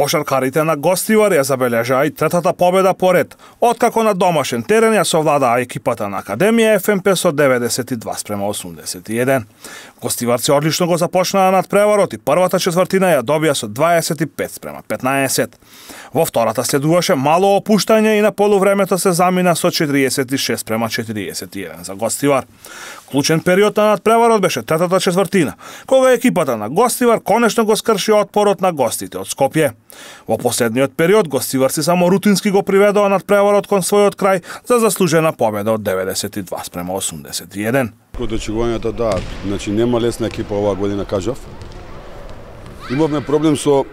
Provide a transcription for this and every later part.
Кошаркарите на Гостивар ја забележаа и третата победа поред, откако на домашен терен ја совладаа екипата на Академија ФМП со 92:81. Гостиварци одлично го започнаа надпреварот и првата четвртина ја добија со 25:15. Во втората следуваше мало опуштање и на полувремето се замина со 46:41 за Гостивар. Клучен период на надпреварот беше третата четвртина, кога екипата на Гостивар конечно го скрши отпорот на гостите од Скопје. Во последниот период гостиварци само рутински го приведоа надпреварот кон својот крај за заслужена победа од 92:81. Од очекувањата, да, значи нема лесна екипа оваа година, кажав. Имавме проблем со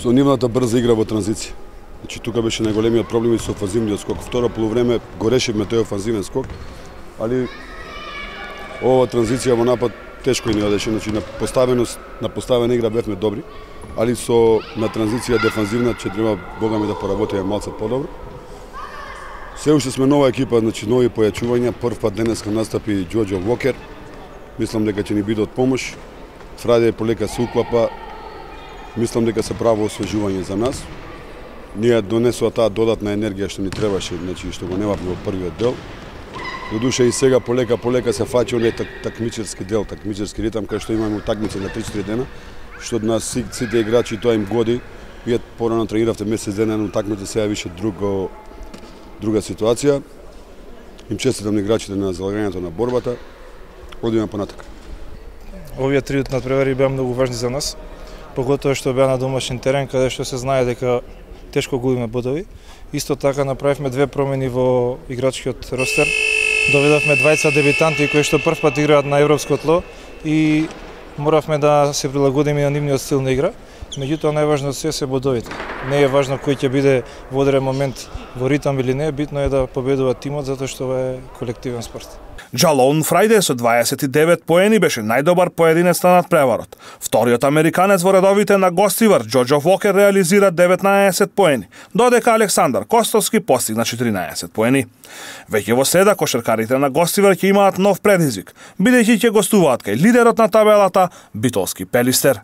нивната брза игра во транзиција. Значи тука беше најголемиот проблем и со офанзивниот скок. Второ полувреме го решивме тој офанзивен скок, али ова транзиција во напад тешко ни одеше, значи на поставена игра бевме добри, али на транзиција дефанзивна ќе треба богами да поработиме малце подобро. Се уште сме нова екипа, значи нови појачувања. Прв пат денеска настапи Џоџо Вокер. Мислам дека ќе ни биде од помош. Фрајде полека се уклапа. Мислам дека се право освежување за нас. Ние донесоа таа додатна енергија што ни требаше, значи што го немавме во првиот дел. Додуше и сега полека се фаќа оној такмичарски дел, такмичарски ритам кај што имаме утакмици на 3-4 дена, што од нас сите играчи тоа им годи. Вие порано трениравте месец дена на утакмица, сега више друга ситуација. Им честитам на играчите на залагањето на борбата. Одиме понатака. Овие три надпревари беа многу важни за нас, поготоа што беа на домашен терен, каде што се знае дека тешко губиме бодови. Исто така направивме две промени во играчкиот ростер. Доведовме двајца дебитанти кои што прв пат играат на европско тло и моравме да се прилагодиме на нивниот стил на игра. Меѓутоа најважно се бодовите. Не е важно кој ќе биде во одреден момент во ритам или не, битно е да победува тимот затоа што ова е колективен спорт. Џалоун Фрајде со 29 поени беше најдобар поединец на надпреварот. Вториот американец во редовите на Гостивар, Џоџо Вокер, реализира 19 поени, додека Александар Костовски постигна 14 поени. Веќе во среда кошаркарите на Гостивар ќе имаат нов предизвик, бидејќи ќе гостуваат кај лидерот на табелата Битолски Пелистер.